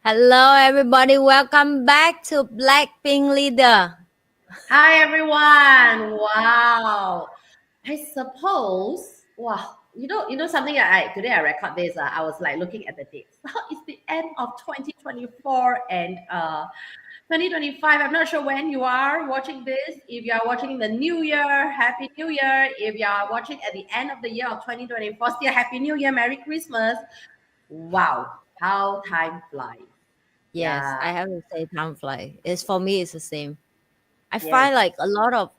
Hello, everybody. Welcome back to BlackPink Leader. Hi everyone. Wow. I suppose, wow, you know something that today I record this, I was like looking at the dates. It's the end of 2024 and 2025. I'm not sure when you are watching this. If you are watching the new year, happy new year. If you are watching at the end of the year of 2024, still happy new year, Merry Christmas. Wow, how time flies. Yes, Yeah. I have to say time fly. It's for me, it's the same. I Yes. find like a lot of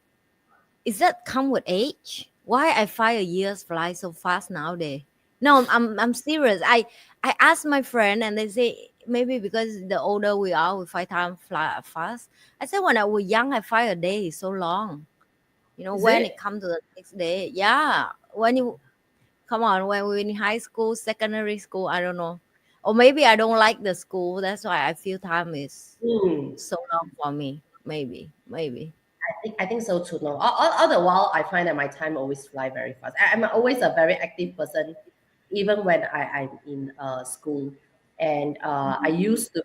is that come with age? Why I find a years fly so fast nowadays? No, I'm serious. I asked my friend and they say maybe because the older we are, we find time fly fast. I said when I was young, I find a day is so long. Is When it it? comes to the next day, yeah. When you come on, when we're in high school, secondary school, I don't know. Or maybe I don't like the school. That's why I feel time is Hmm. so long for me. Maybe. I think so too. No, all the while I find that my time always fly very fast. I'm always a very active person, even when I'm in school. And I used to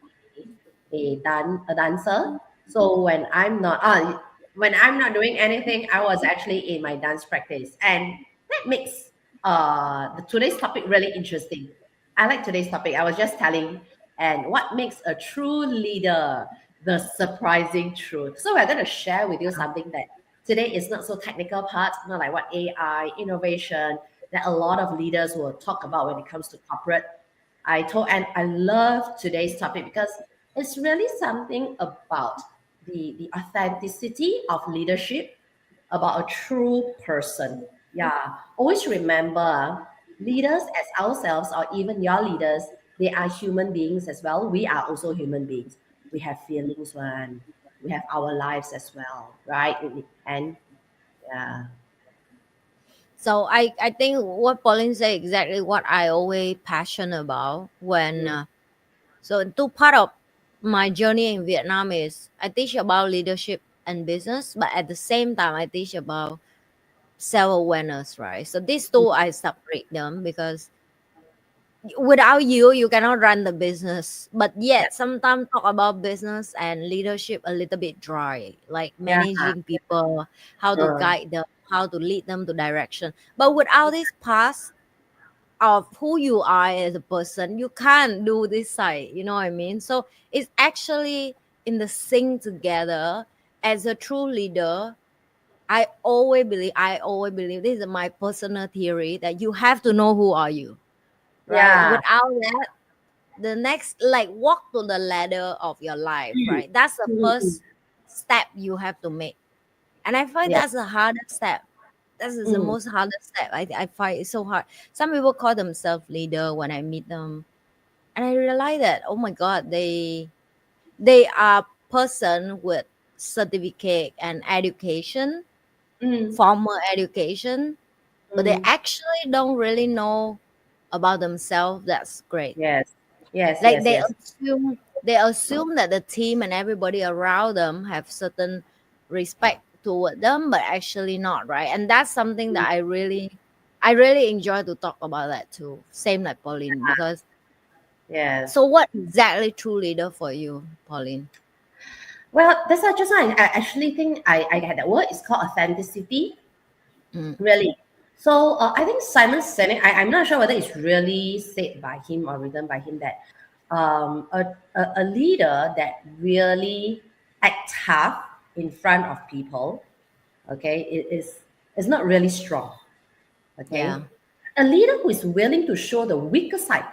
be a dancer. So when I'm not doing anything, I was actually in my dance practice, and that makes today's topic really interesting. I like today's topic. I was just telling, and what makes a true leader, the surprising truth. So we're going to share with you something that today is not so technical part, not like what AI, innovation, that a lot of leaders will talk about when it comes to corporate. And I love today's topic because it's really something about the authenticity of leadership, about a true person. Yeah. Always remember, leaders as ourselves or even your leaders, they are human beings as well. We are also human beings. We have feelings, one. We have our lives as well, right? And yeah. So I think what Pauline said exactly what I always passionate about when Mm. so two part of my journey in Vietnam is I teach about leadership and business, but at the same time I teach about self awareness, right? So these two I separate them because without you you cannot run the business, but Yeah. yet sometimes talk about business and leadership a little bit dry, like Yeah. managing people, how to Uh, guide them, how to lead them to direction. But without this past of who you are as a person, you can't do this side, you know what I mean? So it's actually in the sync together. As a true leader, I always believe this is my personal theory that you have to know who are you, right? yeah. Without that, the next like walk to the ladder of your life, Mm. right? That's the Mm. first step you have to make, and I find Yeah. that's the hardest step. That is the Mm. most hardest step. I find it so hard. Some people call themselves leader when I meet them, and I realize that oh my god, they are person with certificate and education, Mm. formal education, but they Mm. actually don't really know about themselves. That's great. Yes. Yes. Like Yes. Yes. they assume that the team and everybody around them have certain respect toward them, but actually not, right? And that's something that I really enjoy to talk about that too. Same like Pauline, because Yes. so what exactly true leader for you, Pauline? Well, that's not just I actually think I had that word. It's called authenticity. Mm, Really. So I think Simon Sinek, I'm not sure whether it's really said by him or written by him that a leader that really act tough in front of people, okay, is not really strong. yeah. Okay. A leader who is willing to show the weaker side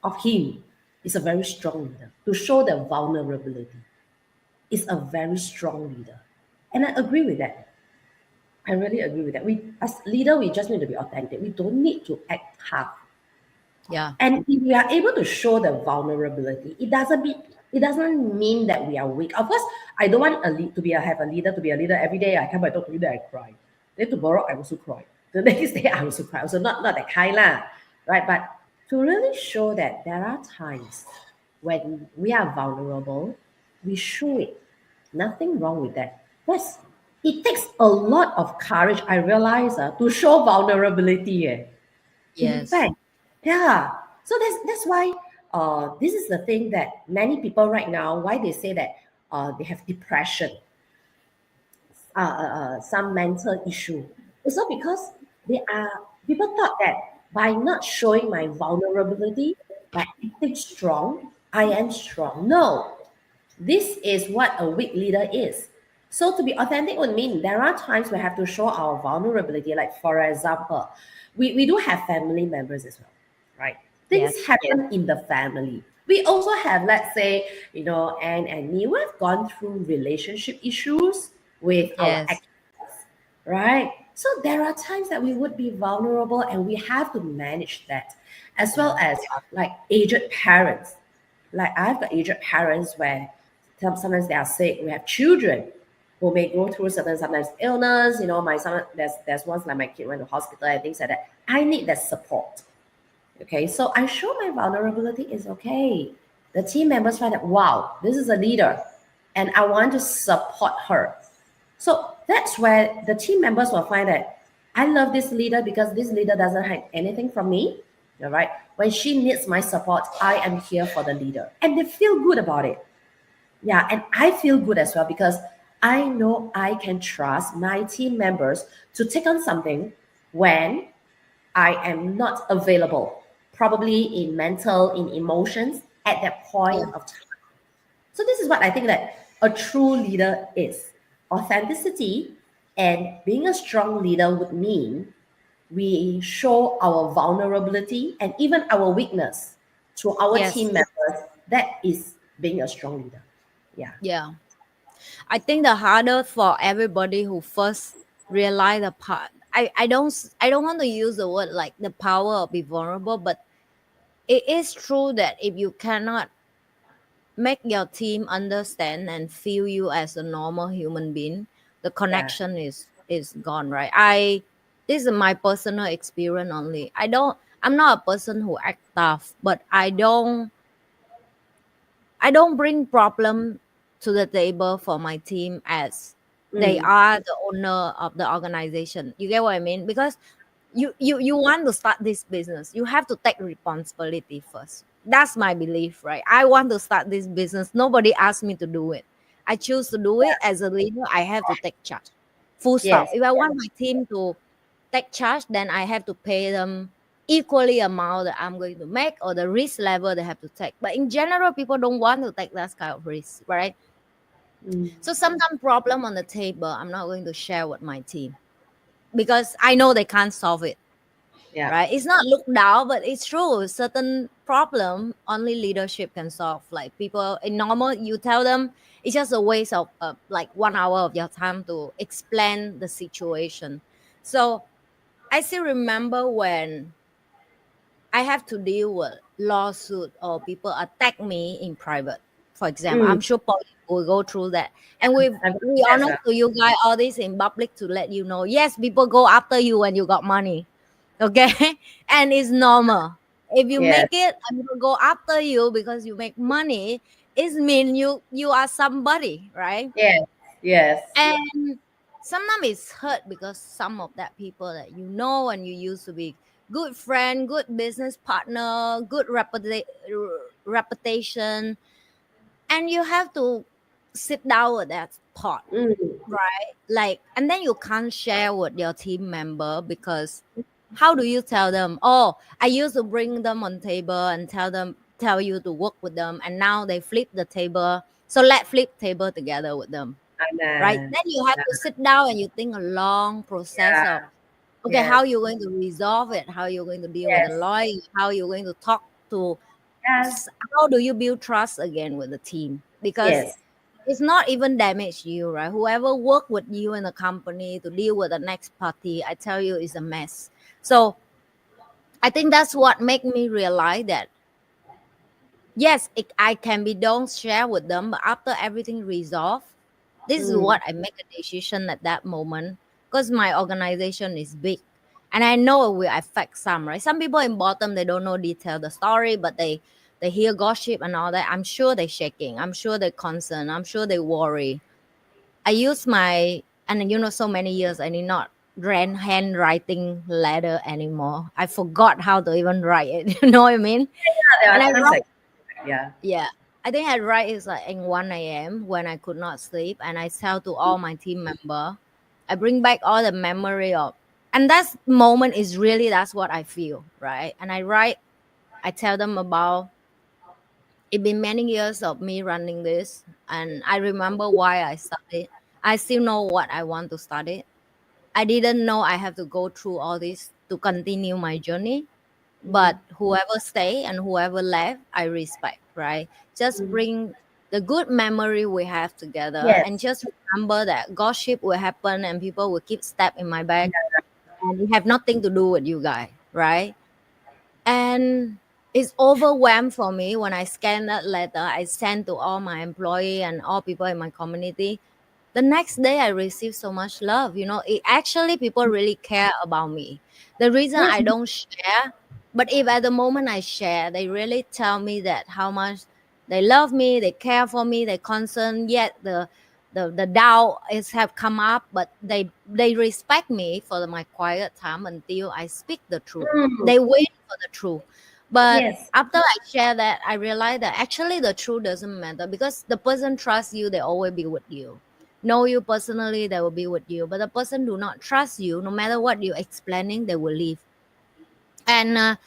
of him is a very strong leader. To show the vulnerability is a very strong leader. And I agree with that. I really agree with that. We, as leader, we just need to be authentic. We don't need to act tough. Yeah. And if we are able to show the vulnerability, it doesn't mean that we are weak. Of course, I don't want have a leader to be a leader every day. I come by talk to you, then I cry. Then tomorrow I also cry. The next day I also cry. Also not that kind lah, right? But to really show that there are times when we are vulnerable, we show it. Nothing wrong with that. Yes, it takes a lot of courage. I realize to show vulnerability. In Yes. fact, yeah. So that's why this is the thing that many people right now, why they say that they have depression, some mental issue. It's not because they are, people thought that by not showing my vulnerability, by acting strong, I am strong. No, this is what a weak leader is. So to be authentic would mean there are times we have to show our vulnerability. Like for example, we do have family members as well, right? Things Yes. happen in the family. We also have, let's say, Anne and me, we've gone through relationship issues with our Yes. ex, right? So there are times that we would be vulnerable and we have to manage that, as well as like aged parents. Like I've got aged parents where sometimes they are sick. We have children who may go through certain sometimes illness. My son, there's once like my kid went to hospital and things like that. I need that support. Okay, so I show my vulnerability is okay. The team members find that wow, this is a leader, and I want to support her. So that's where the team members will find that I love this leader because this leader doesn't hide anything from me. All right. When she needs my support, I am here for the leader. And they feel good about it. Yeah. And I feel good as well because I know I can trust my team members to take on something when I am not available, probably in mental, in emotions at that Yeah. point of time. So this is what I think that a true leader is. Authenticity and being a strong leader would mean we show our vulnerability and even our weakness to our Yes. team members. That is being a strong leader. Yeah. Yeah. I think the harder for everybody who first realize the part. I don't want to use the word like the power of be vulnerable, but it is true that if you cannot make your team understand and feel you as a normal human being, the Yeah. connection is gone, right? I This is my personal experience only. I'm not a person who act tough, but I don't bring problem to the table for my team as they Mm. are the owner of the organization. You get what I mean? Because you want to start this business, you have to take responsibility first. That's my belief, right? I want to start this business. Nobody asked me to do it. I choose to do it as a leader. I have to take charge. Full stop. Yes. If I want my team to take charge, then I have to pay them equally amount that I'm going to make or the risk level they have to take. But in general, people don't want to take that kind of risk, right? Mm. So sometimes problem on the table, I'm not going to share with my team because I know they can't solve it, Yeah. right? It's not looked down, but it's true. Certain problem only leadership can solve. Like people in normal, you tell them it's just a waste of like 1 hour of your time to explain the situation. So I still remember when I have to deal with lawsuit or people attack me in private. For example, Mm. I'm sure police will go through that. And I've got we that as honest well. to you guys all this in public to let you know. Yes, people go after you when you got money. Okay? And it's normal. If you Yes. make it and people go after you because you make money, it mean you are somebody, right? Yes. Yes. And sometimes it's hurt because some of that people that you know and you used to be good friend, good business partner, good reputation, and you have to sit down with that part, Mm. right? Like, and then you can't share with your team member because how do you tell them? Oh, I used to bring them on table and tell you to work with them, and now they flip the table. So let flip table together with them, And right? Then you have to sit down and you think a long process of yeah. okay, Yes. how you're going to resolve it, how you're going to deal with the Yes. lawyer, how you're going to talk to Yes. how do you build trust again with the team? Because Yes. it's not even damage you, right? Whoever work with you in the company to deal with the next party, I tell you, is a mess. So I think that's what make me realize that yes, I can be don't share with them, but after everything resolved, this is Mm. what I make a decision at that moment because my organization is big. And I know it will affect some, right? Some people in bottom they don't know detail the story, but they hear gossip and all that. I'm sure they're shaking. I'm sure they're concerned. I'm sure they worry. I use my and so many years I need not handwriting letter anymore. I forgot how to even write it. You know what I mean? There And are I times write like. Yeah. Yeah. I think I write is like in 1 a.m. when I could not sleep, and I tell to all my team member. I bring back all the memory of, and that moment is really that's what I feel, right? And I write, I tell them about it been many years of me running this, and I remember why I started. I still know what I want to study. I didn't know I have to go through all this to continue my journey, but whoever stay and whoever left, I respect, right? Just bring the good memory we have together, and Yes. just remember that gossip will happen and people will keep step in my back, and it have nothing to do with you guys, right? And it's overwhelmed for me when I scan that letter I sent to all my employee and all people in my community. The next day I received so much love. It actually people really care about me. The reason Yes. I don't share, but if at the moment I share, they really tell me that how much they love me, they care for me, they concern. Yet the doubt is have come up, but they respect me for my quiet time until I speak the truth. Mm, They wait for the truth. But yes. after I share that, I realize that actually the truth doesn't matter, because the person trusts you, they always be with you. Know you personally, they will be with you. But the person do not trust you, no matter what you're explaining, they will leave. And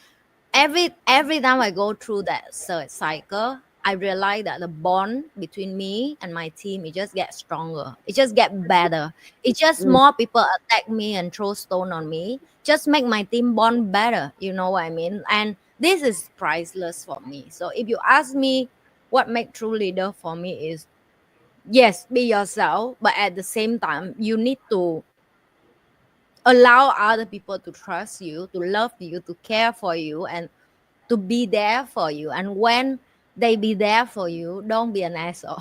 every time I go through that cycle, I realize that the bond between me and my team, it just gets stronger. It just get better. It just Mm, more people attack me and throw stone on me, just make my team bond better. You know what I mean? And this is priceless for me. So if you ask me what make true leader for me is, yes, be yourself, but at the same time, you need to allow other people to trust you, to love you, to care for you, and to be there for you. And when they be there for you, don't be an asshole.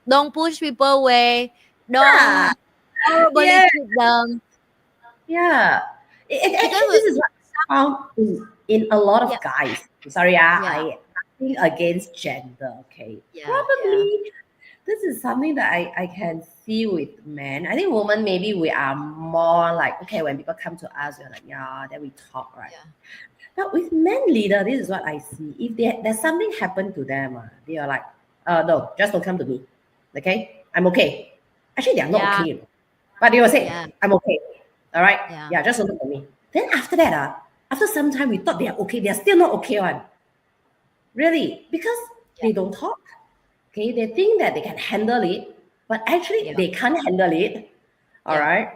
Don't push people away. yeah. Don't horribly Yeah. treat them. Yeah. Because Actually, this is what I found in a lot of yeah, guys. Sorry, yeah, nothing against gender, okay? yeah, yeah, Probably this is something that I can see with men. I think women, maybe we are more like, okay, when people come to us, we're like, yeah, then we talk, right? yeah, Now, with men leader, this is what I see. If there's something happened to them, they are like, no, just don't come to me. Okay? I'm okay. Actually, they are not yeah, okay, but they will say, yeah, I'm okay. All right? yeah, Yeah, just don't look at me. Then after that, after some time, we thought they are okay. They are still not okay one. Really? Because yeah, they don't talk. Okay? They think that they can handle it, but actually yeah, they can't handle it. All yeah. right?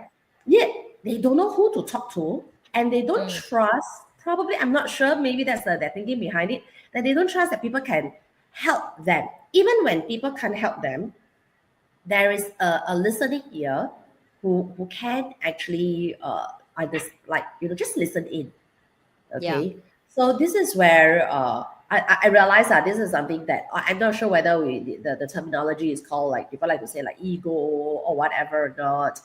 Yet they don't know who to talk to, and they don't Mm, trust. Probably, I'm not sure. Maybe that's the thinking behind it, that they don't trust that people can help them. Even when people can't help them, there is a listening ear who can actually either, like, just listen in. yeah, Okay, so this is where I realize that this is something that I'm not sure whether the terminology is called, like, people like to say like ego or whatever or not.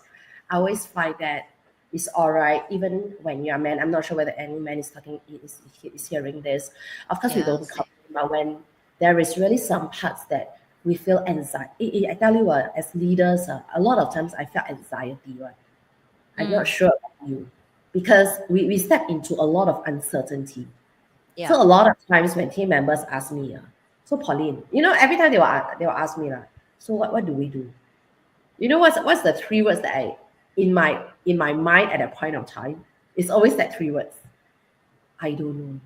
I always find that it's all right even when you're a man. I'm not sure whether any man is talking is hearing this. Of course we yeah. don't Same. come, but when there is really some parts that we feel anxiety. I tell you what, as leaders, a lot of times I felt anxiety, right? I'm not Mm, sure about you, because we step into a lot of uncertainty. yeah, So a lot of times when team members ask me, so Pauline, every time they will ask me, like, so what do we do? You know what's the three words that I in my mind at that point of time? It's always that three words. I don't know.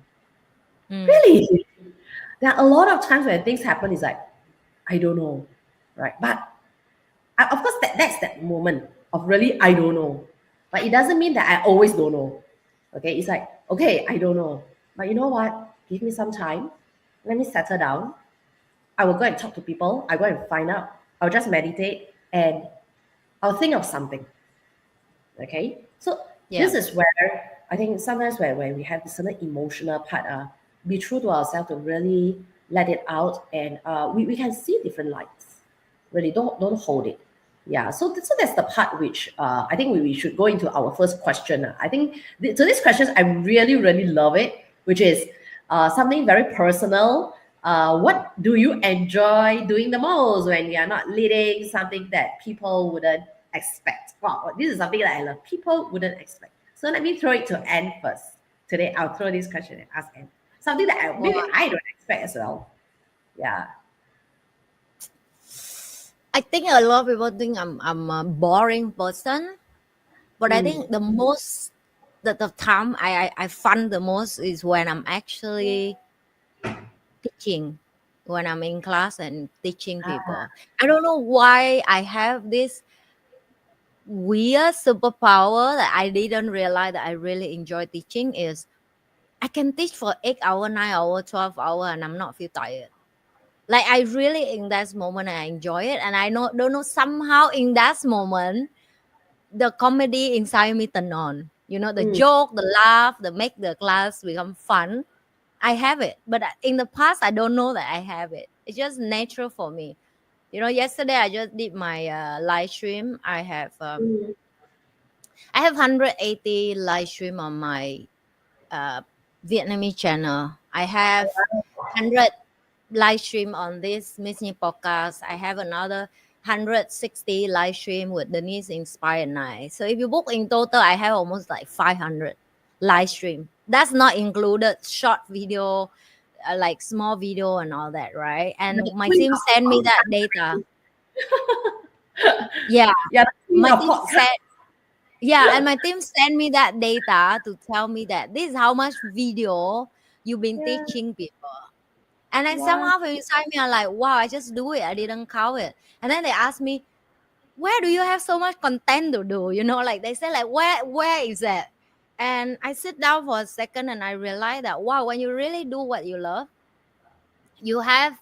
mm, Really? There are a lot of times when things happen, it's like, I don't know. Right. But of course that's that moment of really I don't know. But it doesn't mean that I always don't know. Okay, it's like, okay, I don't know. But you know what? Give me some time. Let me settle down. I will go and talk to people. I go and find out. I'll just meditate and I'll think of something. Okay. So yeah, this is where I think sometimes when we have this certain emotional part, be true to ourselves to really let it out, and we can see different lights. Really, don't hold it. Yeah. So that's the part which I think we should go into our first question. I think so these questions I really really love it, which is something very personal. What do you enjoy doing the most when you are not leading? Something that people wouldn't expect. Wow, this is something that I love. People wouldn't expect. So let me throw it to Anne first. Today I'll throw this question and ask Anne. Something that maybe well, I don't expect as well. Yeah. I think a lot of people think I'm a boring person, but I Mm. think the most the time I fun the most is when I'm actually teaching, when I'm in class and teaching Ah, people. I don't know why I have this weird superpower that I didn't realize that I really enjoy teaching is I can teach for 8 hour, 9 hour, 12 hour, and I'm not feel tired. Like I really in that moment I enjoy it, and I know don't know somehow in that moment the comedy inside me turn on. You know, the mm, joke, the laugh, the make the class become fun. I have it, but in the past I don't know that I have it. It's just natural for me. You know, yesterday I just did my live stream. mm. I have 180 live stream on my uh, Vietnamese channel. I have 100 live stream on this Missing podcast. I have another 160 live stream with Denise Inspired Night. So if you book in total, I have almost like 500 live stream. That's not included short video, like small video and all that, right? You're the And my queen team of send me that data. content. Yeah, You're the queen my of team podcast. said, yeah, and my team send me that data to tell me that this is how much video you've been Yeah. teaching people. And then Wow. somehow from inside me, I'm like, wow, I just do it. I didn't count it. And then they ask me, where do you have so much content to do? You know, like they say, like, where is that? And I sit down for a second and I realize that wow, when you really do what you love, you have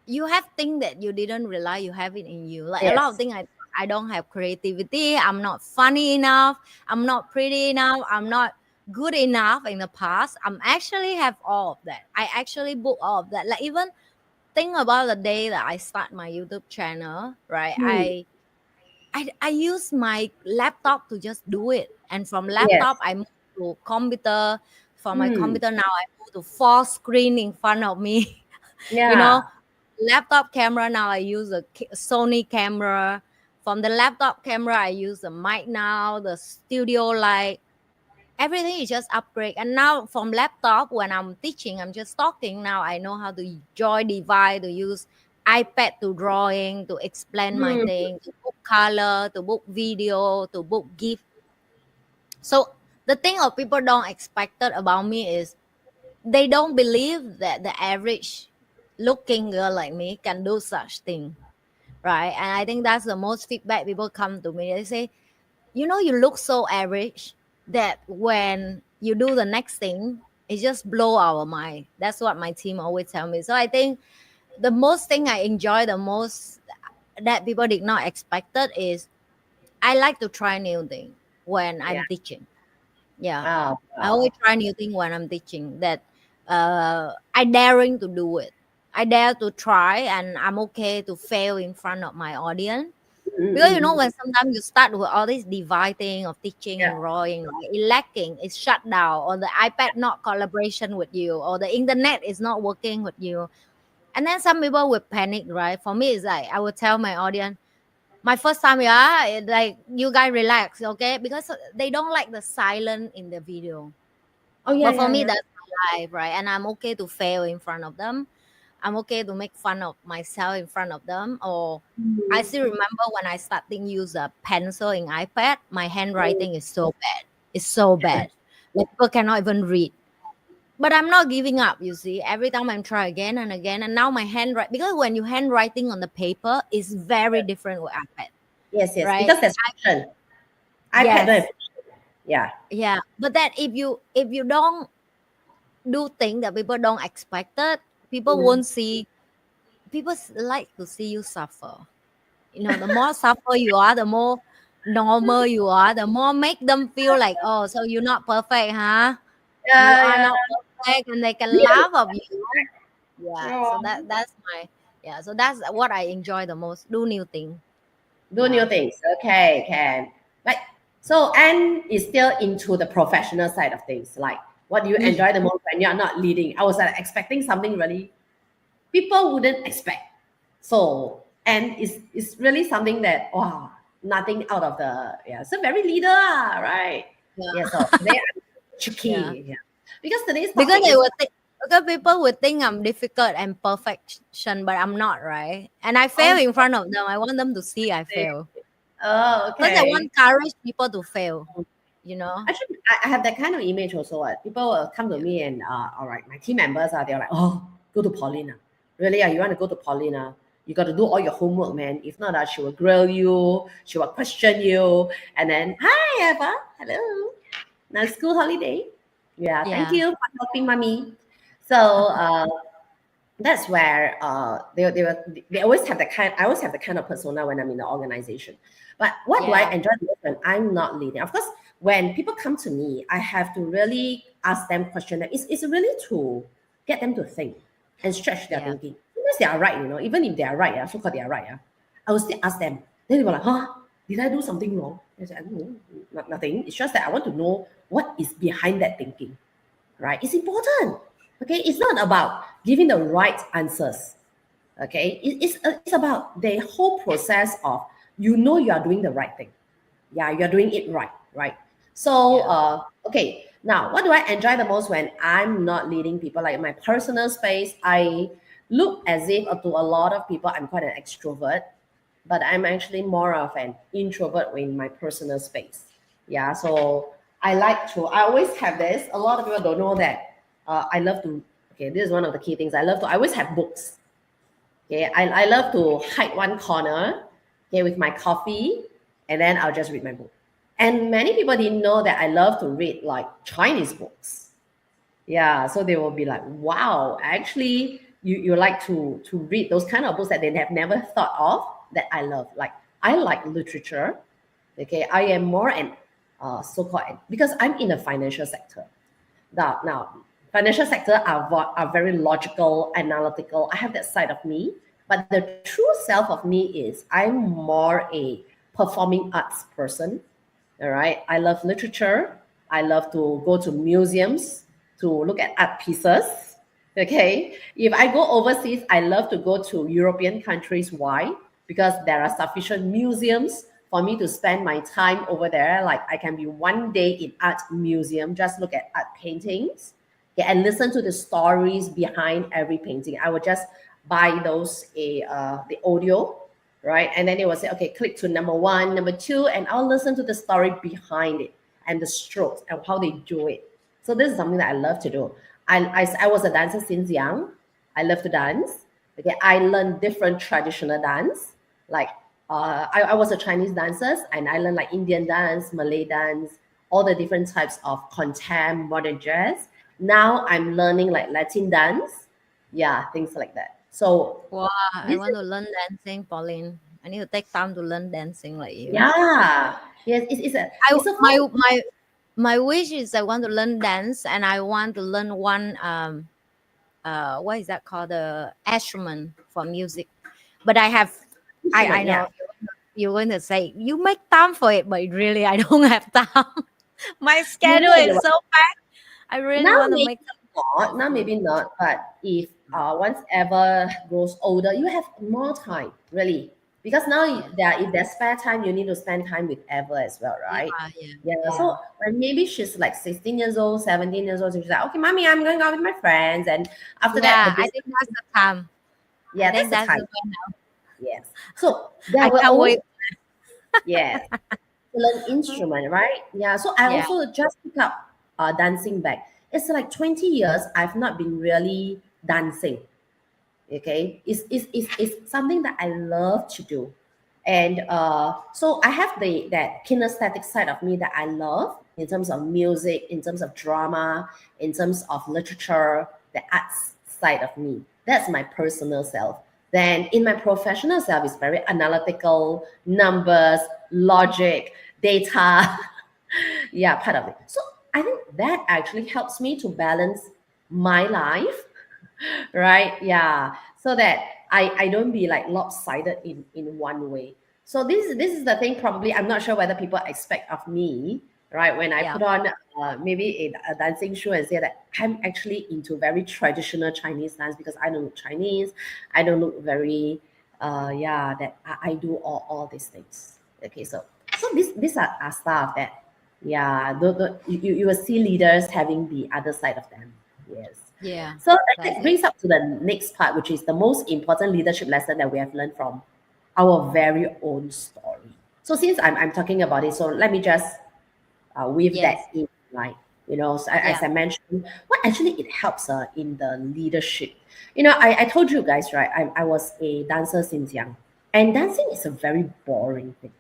you have things that you didn't realize you have it in you. Like a lot of Yes. things I don't have creativity. I'm not funny enough. I'm not pretty enough. I'm not good enough in the past. I'm actually have all of that. I actually book all of that. Like even think about the day that I start my YouTube channel, right? Mm. I use my laptop to just do it. And from laptop Yes. I move to computer. From my Mm. computer now I move to full screen in front of me. You know, Yeah. laptop camera now I use a Sony camera. From the laptop camera I use the mic now, the studio light. Everything is just upgrade. And now from laptop when I'm teaching, I'm just talking. Now I know how to join device, to use iPad to drawing, to explain my Mm. thing, to book color, to book video, to book gift. So the thing of people don't expect it about me is they don't believe that the average looking girl like me can do such thing, right? And I think that's the most feedback people come to me. They say, you know, you look so average that when you do the next thing, it just blow our mind. That's what my team always tell me. So I think the most thing I enjoy the most that people did not expect it is I like to try new thing when Yeah. I'm teaching. Yeah, Oh, I always wow. try new thing when I'm teaching. That I daring to do it. I dare to try, and I'm okay to fail in front of my audience. Because you know, Mm-mm. when sometimes you start with all this dividing of teaching Yeah. and drawing, right, it lacking, it's shut down, or the iPad not collaboration with you, or the internet is not working with you. And then some people will panic, right? For me, it's like I would tell my audience, my first time, yeah, like you guys relax, okay? Because they don't like the silence in the video. Oh, yeah, But for yeah, me, yeah. that's my life, right? And I'm okay to fail in front of them. I'm okay to make fun of myself in front of them. Or I Mm. still remember when I starting use a pencil in iPad, my Mm. handwriting is so bad. It's so bad. Like people cannot even read. But I'm not giving up, you see. Every time I'm try again and again. And now my handwriting, because when you handwriting on the paper is very different with iPad, Yes, yes. right? Because there's function. iPad don't have Yes. function. Yeah. Yeah. But that if you don't do things that people don't expect it, people Mm. won't see people like to see you suffer. You know, the more suffer you are, the more normal you are, the more make them feel like, oh, so you're not perfect, huh? You Yeah, are yeah. not perfect, and they can Me laugh too. of you. Yeah. So Oh, that's my yeah. So that's what I enjoy the most. Do new thing. do new Yeah. things. Okay, can. Like, so Anne is still into the professional side of things. Like, what do you Mm. enjoy the most when you're not leading? I was expecting something really people wouldn't expect. So, and it's really something that, wow, nothing out of the, yeah, so very leader, right? Yeah. Yeah, so today I'm Yeah. tricky. Yeah. Because today's Because topic they is, will think. Because people would think I'm difficult and perfection, but I'm not, right? And I fail Oh, in front of them. I want them to see I fail. oh, Because I want okay. encourage people to fail, you know? Actually, I have that kind of image also. People will come to me and, all right, my team members are, they're like, oh, go to Paulina. Really? You want to go to Paulina? You got to do all your homework, man. If not, she will grill you, she will question you. And then, hi, Eva. Hello. Now, school holiday. Yeah, thank Yeah. you for helping mommy. So, that's where they always have the kind I always have the kind of persona when I'm in the organization. But what do I Yeah. enjoy the most when I'm not leading? Of course, when people come to me, I have to really ask them question them. It's really to get them to think and stretch their Yeah. thinking. Sometimes they are right, even if they are right, so called they are right. I will still ask them. Then they were like, huh? Did I do something wrong? I said, no, nothing. It's just that I want to know what is behind that thinking, right? It's important. Okay, it's not about giving the right answers. Okay, it's about the whole process of you are doing the right thing. Yeah, you're doing it right, right? So, Yeah. okay, now what do I enjoy the most when I'm not leading people? Like my personal space, I look as if to a lot of people I'm quite an extrovert, but I'm actually more of an introvert in my personal space. Yeah, so I always have this. A lot of people don't know that I love to, okay, this is one of the key things. I always have books. Okay, I love to hide one corner, okay, with my coffee, and then I'll just read my book. And many people didn't know that I love to read like Chinese books. Yeah, so they will be like, wow, actually, you like to read those kind of books that they have never thought of that I love. Like, I like literature. Okay, I am more an so-called, because I'm in the financial sector. Now, financial sector are very logical, analytical. I have that side of me, but the true self of me is I'm more a performing arts person. All right, I love literature. I love to go to museums to look at art pieces. Okay, if I go overseas, I love to go to European countries. Why? Because there are sufficient museums for me to spend my time over there. Like I can be one day in art museum, just look at art paintings, okay, and listen to the stories behind every painting. I would just buy those the audio, right? And then they will say, okay, click to number one, number two, and I'll listen to the story behind it and the strokes and how they do it. So this is something that I love to do. I was a dancer since young. I love to dance. Okay, I learned different traditional dance. Like I was a Chinese dancer and I learned like Indian dance, Malay dance, all the different types of contempt, modern jazz. Now I'm learning like Latin dance. Yeah, things like that. So Wow. I this want is, to learn dancing, Pauline. I need to take time to learn dancing like you. yeah. Yes, I it's a my form. my my wish is I want to learn dance and I want to learn one what is that called, the instrument for music. But I have I Instrument, yeah. know you're going to say you make time for it, but really I don't have time. My You schedule will. is so packed. I really Now want to maybe make time not, now for maybe not, but if once ever grows older, you have more time, really. Because now yeah. if there's spare time, you need to spend time with Ever as well, Yeah, right? yeah, Yeah. yeah. So when maybe she's like 16 years old, 17 years old, she's like, okay, mommy, I'm going out with my friends. And after that, the Yeah, I business, think that's the time. I yeah, that's think the that's time. the one. Yes. So there I will can't always, wait. yes, to learn instrument, right? Yeah. So I Yeah, also just pick up dancing back. It's like 20 years I've not been really dancing. Okay, it's something that I love to do. And so I have that kinesthetic side of me that I love in terms of music, in terms of drama, in terms of literature, the arts side of me. That's my personal self. Then in my professional self is very analytical, numbers, logic, data. Yeah, part of it. So I think that actually helps me to balance my life, right? Yeah, so that I don't be like lopsided in one way. So this is the thing. Probably I'm not sure whether people expect of me, right, when I yeah, put on maybe a dancing show and say that I'm actually into very traditional Chinese dance, because I don't look Chinese. I don't look very yeah, that I do all these things. Okay, so these are stuff that, yeah, you will see leaders having the other side of them. Yes. Yeah. So That's that it. brings up to the next part, which is the most important leadership lesson that we have learned from our very own story. So since I'm talking about it, so let me just weave that Yes. in, right? So Yeah. as I mentioned, what actually it helps in the leadership. I told you guys, right? I was a dancer since young, and dancing is a very boring thing.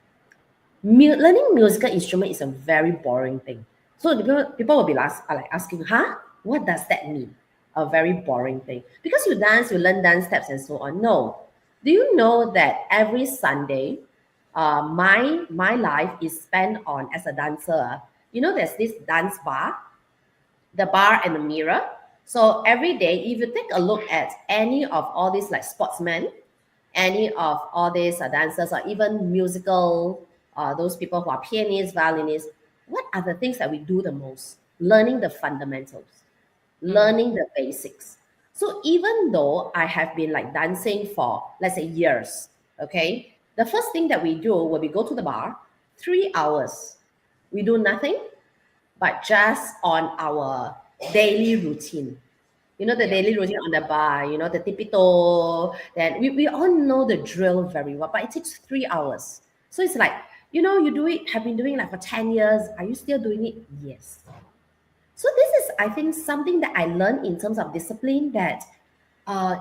Learning musical instrument is a very boring thing. So the people will be like asking, huh? What does that mean? A very boring thing. Because you dance, you learn dance steps and so on. No. Do you know that every Sunday, my life is spent on as a dancer. There's this dance bar, the bar and the mirror. So every day, if you take a look at any of all these like sportsmen, any of all these dancers, or even musical, those people who are pianists, violinists, what are the things that we do the most? Learning the fundamentals, Mm. learning the basics. So even though I have been like dancing for, let's say, years, okay, the first thing that we do when we go to the bar, 3 hours, we do nothing but just on our daily routine. The Yeah. daily routine on the bar, the tipito, then we all know the drill very well, but it takes 3 hours. So it's like, you have been doing like for 10 years. Are you still doing it? Yes. So this is, I think, something that I learned in terms of discipline that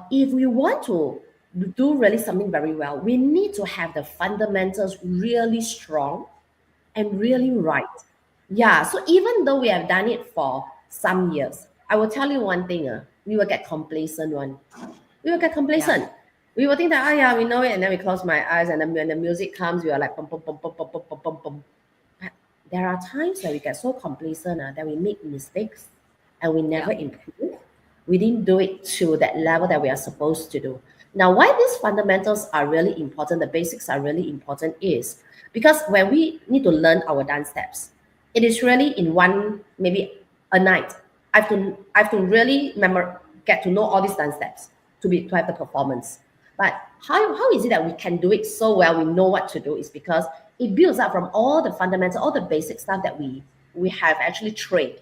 if we want to do really something very well, we need to have the fundamentals really strong and really Mm. right. Yeah, so even though we have done it for some years, I will tell you one thing, we will get complacent one. We will get Yeah. complacent. We will think that, oh yeah, we know it, and then we close my eyes, and then when the music comes, we are like, pum, pum, pum, pum, pum, pum, pum, pum, pum. But there are times that we get so complacent that we make mistakes and we Yeah. never improve. We didn't do it to that level that we are supposed to do. Now, why these fundamentals are really important, the basics are really important, is because when we need to learn our dance steps, it is really in one, maybe a night. I have to really get to know all these dance steps to have the performance. But how is it that we can do it so well? We know what to do is because it builds up from all the fundamental, all the basic stuff that we have actually trained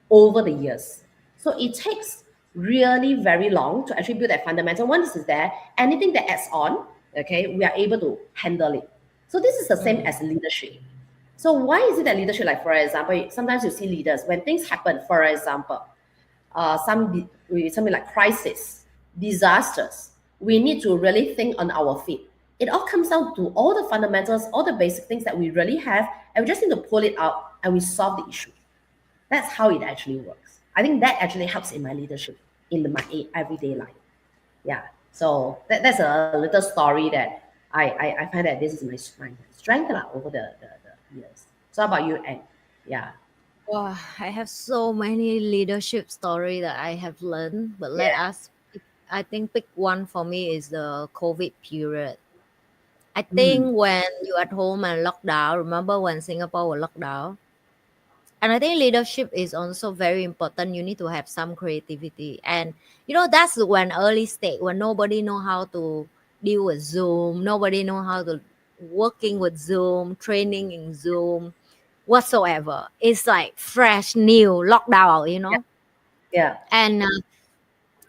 over the years. So it takes really very long to actually build that fundamental. Once it's there, anything that adds on, okay, we are able to handle it. So this is the same Mm. as leadership. So why is it that leadership, like for example, sometimes you see leaders when things happen, for example, something like crisis, disasters, we need to really think on our feet. It all comes down to all the fundamentals, all the basic things that we really have, and we just need to pull it out and we solve the issue. That's how it actually works. I think that actually helps in my leadership in my everyday life. Yeah. So that's a little story that I find that this is my strength over the years. So how about you, Anne? Yeah. Wow, I have so many leadership story that I have learned, but let Yeah. us I think pick one for me is the COVID period. I Mm. think when you at home and locked down, remember when Singapore was locked down? And I think leadership is also very important. You need to have some creativity. And that's when early stage when nobody know how to deal with Zoom, nobody know how to working with Zoom, training in Zoom, whatsoever. It's like fresh, new, lockdown. Yeah. Yeah. And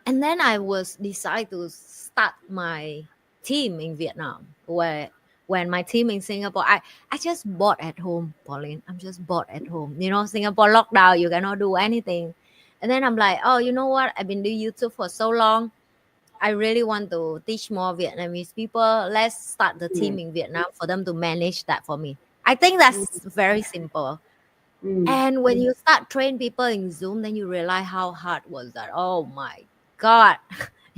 and then I was decide to start my team in Vietnam, where when my team in Singapore, I just bought at home, Pauline. I'm just bought at home. Singapore lockdown, you cannot do anything. And then I'm like, oh, you know what? I've been doing YouTube for so long. I really want to teach more Vietnamese people. Let's start the Mm. team in Vietnam for them to manage that for me. I think that's very simple. Mm. And when you start train people in Zoom, then you realize how hard was that. Oh my God.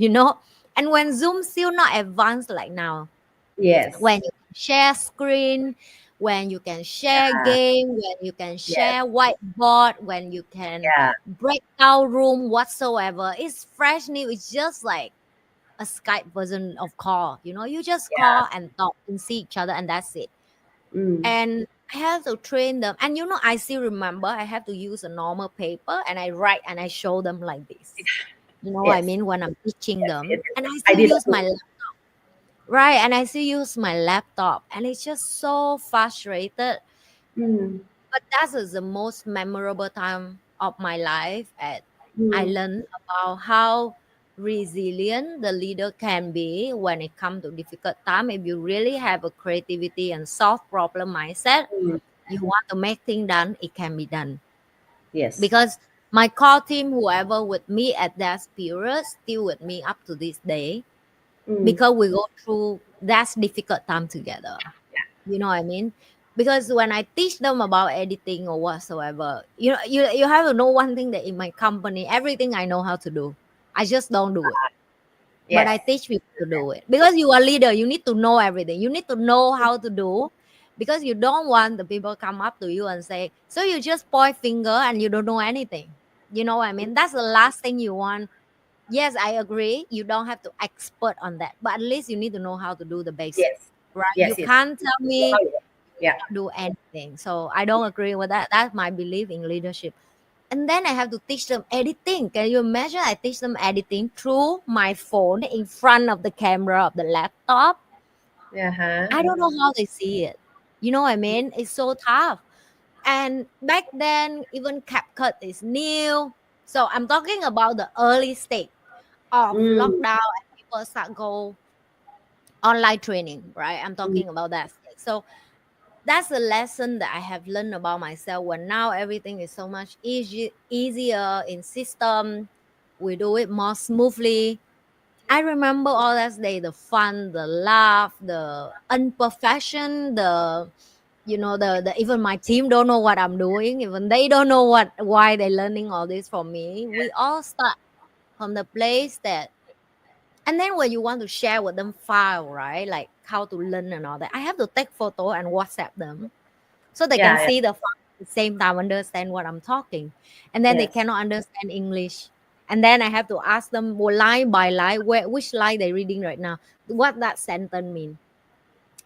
you know? And when Zoom still not advanced like now, Yes. when you can share screen, when you can share Yeah. game, when you can Yes. share whiteboard, when you can Yeah. break out room whatsoever, it's fresh new. It's just like a Skype version of call. You just Yeah. call and talk and see each other and that's it. Mm. And I have to train them. And I still remember I have to use a normal paper and I write and I show them like this. You know what I Yes. mean? When I'm teaching Yes. Yes. them. Yes. And Yes. I I still did that use too. my right. And I still use my laptop. And it's just so frustrated. Mm. But that is the most memorable time of my life. I Mm, learned about how resilient the leader can be when it comes to difficult time. If you really have a creativity and solve problem mindset, mm, you want to make things done, it can be done. yes. Because my core team, whoever with me at that period, still with me up to this day, Mm, because we go through that difficult time together. You know what I mean? Because when I teach them about editing or whatsoever, you have to know one thing, that in my company, everything I know how to do, I just don't do it. But I yes. teach people to do it, because you are leader. You need to know everything. You need to know how to do, because you don't want the people come up to you and say, "So you just point finger and you don't know anything." You know what I mean? That's the last thing you want. Yes, I agree. You don't have to expert on that, but at least you need to know how to do the basic, Yes. right? You Yes. Yes. can't tell Know how me it works. Yeah. not do anything. So I don't agree with that. That's my belief in leadership. And then I have to teach them editing. Can you imagine? I teach them editing through my phone in front of the camera of the laptop. Yeah. Huh. I don't know how they see it. You know what I mean? It's so tough. And back then, even CapCut is new. So I'm talking about the early stage of Mm, lockdown and people start go online training, right? I'm mm, talking about that stage. So that's the lesson that I have learned about myself, when now everything is so much easier in system. We do it more smoothly. I remember all that day, the fun, the laugh, the imperfection, the even my team don't know what I'm doing, even they don't know why they're learning all this from me. We all start from the place that, and then when you want to share with them file, right? Like how to learn and all that, I have to take photo and WhatsApp them so they can yeah. Yeah. see the font at the same time, understand what I'm talking. And then they Yes. cannot understand English. And then I have to ask them, well, line by line, which line they're reading right now, what that sentence mean.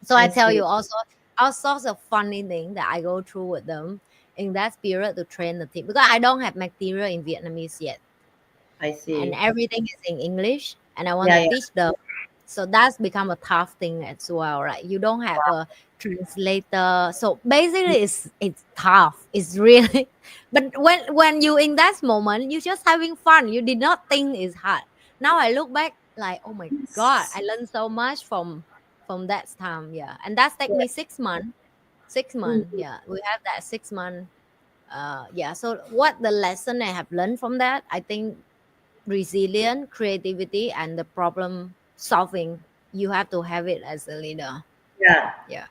So I I tell you see. also all sorts of funny things that I go through with them in that period to train the team, because I don't have material in Vietnamese yet, I and see. everything is in English, and I want Yeah. to Yeah. teach them. So that's become a tough thing as well, right? You don't have a translator. So basically it's tough. It's really but when you in that moment, you just having fun. You did not think it's hard. Now I look back like, oh my god, Yes. I learned so much from that time. Yeah. And that's take me Yes. 6 months. 6 months. Mm, Yeah. We have that 6 month. Yeah. So what the lesson I have learned from that, I think resilient creativity and the problem solving, you have to have it as a leader. yeah. Yeah.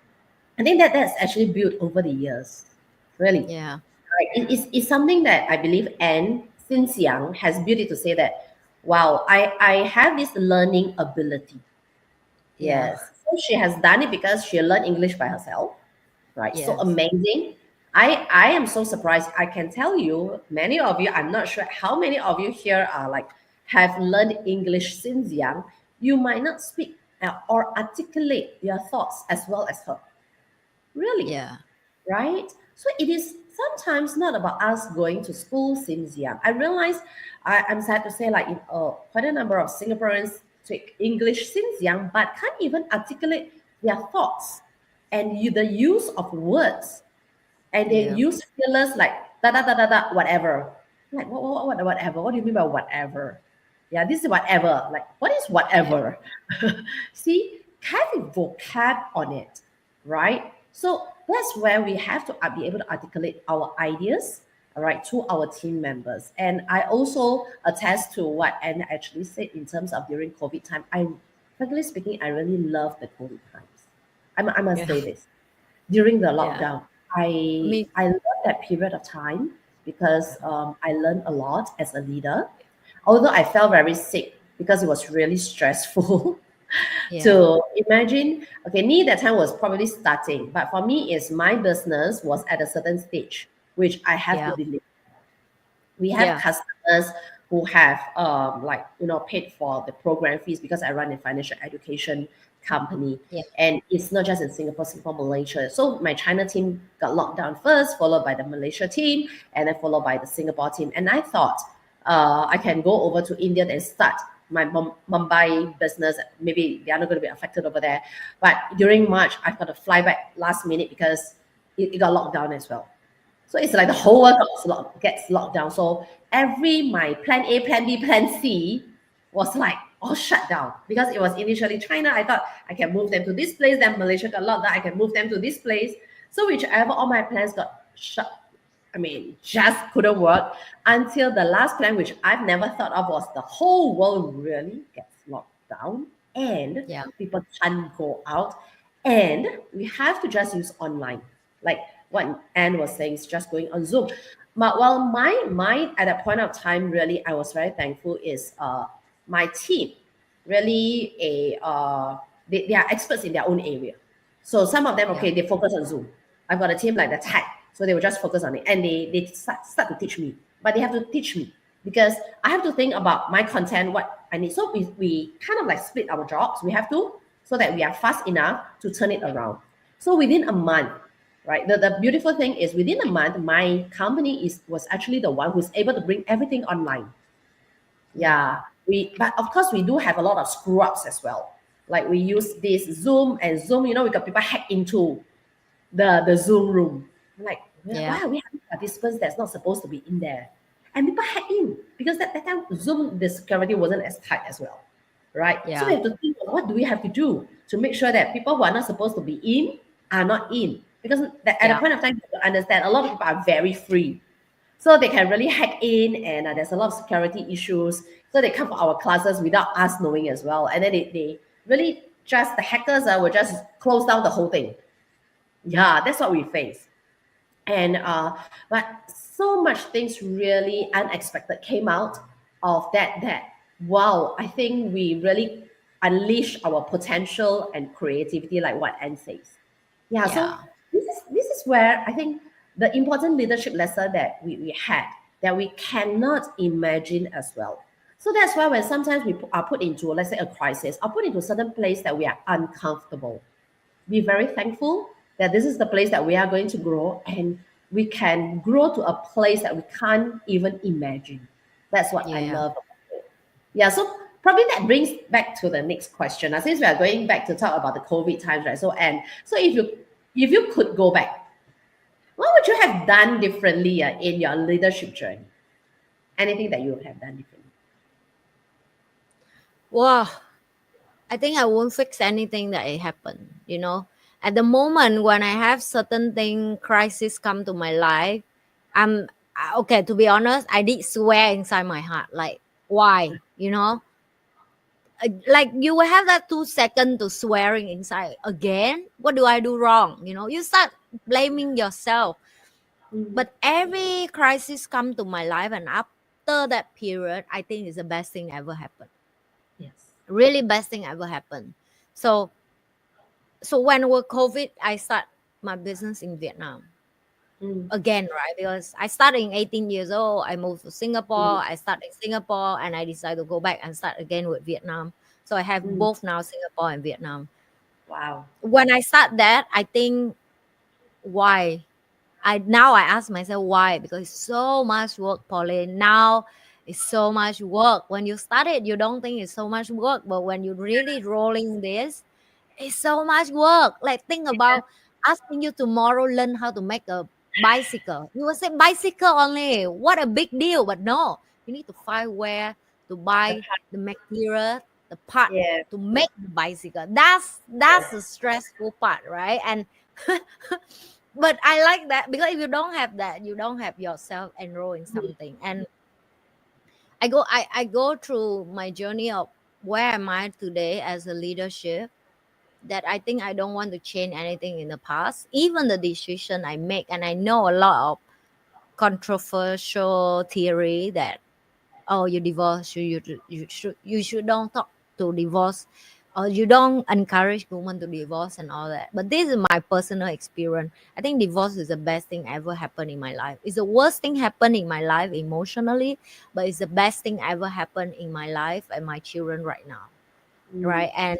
I think that that's actually built over the years. Really. Yeah. Right. It's something that I believe Anne, since young, has built it to say that, wow, I have this learning ability. Yeah. Yes. So she has done it because she learned English by herself. Right. So Yes. amazing. I am so surprised. I can tell you, many of you, I'm not sure how many of you here are like have learned English since young. You might not speak or articulate your thoughts as well as her. Really, Yeah. right? So it is sometimes not about us going to school since young. I realize I'm sad to say, like, quite a number of Singaporeans speak English since young, but can't even articulate their thoughts and the use of words, and they Yeah. use fillers like da da da da da whatever. Like whatever? What do you mean by whatever? Yeah, this is whatever. Like what is Yeah. whatever? See, have a vocab on it, right? So that's where we have to be able to articulate our ideas, all right, to our team members. And I also attest to what Anne actually said in terms of during COVID time. Frankly speaking, I really love the COVID times. I must Yeah. say this during the Yeah. lockdown. I love that period of time because I learned a lot as a leader. Although I felt very sick because it was really stressful Yeah. to imagine. Okay, me that time was probably starting, but for me, is my business was at a certain stage which I have to Yeah. deliver. We have Yeah. customers who have like paid for the program fees because I run a financial education company, Yeah. and it's not just in Singapore, Malaysia. So my China team got locked down first, followed by the Malaysia team, and then followed by the Singapore team. And I thought I can go over to India and start my Mumbai business. Maybe they are not going to be affected over there. But during March, I've got to fly back last minute because it got locked down as well. So it's like the whole world gets locked down. So every my plan A, plan B, plan C was like all shut down because it was initially China. I thought I can move them to this place, then Malaysia got locked down. I can move them to this place. So whichever all my plans got shut, I mean, just couldn't work until the last plan, which I've never thought of, was the whole world really gets locked down and Yeah. people can't go out and we have to just use online. Like what Anne was saying, is just going on Zoom. But well, my at that point of time, really, I was very thankful is my team really they are experts in their own area. So some of them, Yeah. okay, they focus on Zoom. I've got a team like the tech, so they will just focus on it, and they start to teach me. But they have to teach me because I have to think about my content, what I need. So we kind of like split our jobs. We have to so that we are fast enough to turn it around. So within a month, right? The beautiful thing is within a month, my company was actually the one who's able to bring everything online. Yeah. Yeah, but of course we do have a lot of screw ups as well. Like we use this Zoom and Zoom, we got people hack into the Zoom room. I'm like, why Yeah. are we having participants that's not supposed to be in there? And people hack in because that time Zoom the security wasn't as tight as well, right? So we Yeah. have to think of what do we have to do to make sure that people who are not supposed to be in are not in. Because at the Yeah. point of time, you have to understand a lot of people are very free. So they can really hack in, and there's a lot of security issues. So they come for our classes without us knowing as well. And then they really just, the hackers will just close down the whole thing. Yeah, that's what we face. And but so much things really unexpected came out of that wow, I think we really unleash our potential and creativity like what Anne says. Yeah, so Yeah. this is where I think the important leadership lesson that we had that we cannot imagine as well. So that's why when sometimes are put into, let's say, a crisis, or put into a certain place that we are uncomfortable, be very thankful that this is the place that we are going to grow and we can grow to a place that we can't even imagine. That's what I Yeah. love about it. Yeah, so probably that brings back to the next question. Now, since we are going back to talk about the COVID times, right? So, and so if you could go back, what would you have done differently in your leadership journey? Anything that you would have done differently? Wow. I think I won't fix anything that it happened. At the moment when I have certain thing crisis come to my life, I'm okay. To be honest, I did swear inside my heart, like, why? Like you will have that 2 second to swearing inside again. What do I do wrong? You start blaming yourself. Mhm. But every crisis come to my life, and after that period, I think is the best thing ever happened. Yes. Really best thing ever happened. So so when with COVID, I start my business in Vietnam Mm, again, right? Because I started in 18 years old, I moved to mm, Singapore, I started in Singapore, and I decided to go back and start again with Vietnam. So I have mm. both now, Singapore and Vietnam. Wow. When I start that, I think, why? I ask myself why, because it's so much work, Pauline. Now it's so much work. When you start it, you don't think it's so much work, but when you're really rolling this, it's so much work. Like, think about asking you tomorrow learn how to make a bicycle. You will say bicycle only. What a big deal. But no, you need to find where to The buy part, the material, the part yeah. to make the bicycle. That's the stressful part, right? And but I like that, because if you don't have that, you don't have yourself enroll in Mm, something. And I go through my journey of where am I today as a leadership, that I think I don't want to change anything in the past, even the decision I make. And I know a lot of controversial theory that, oh, you divorce, you should don't talk to divorce, or you don't encourage women to divorce and all that. But this is my personal experience. I think divorce is the best thing ever happened in my life. It's the worst thing happened in my life emotionally, but it's the best thing ever happened in my life and my children right now, mm. right? And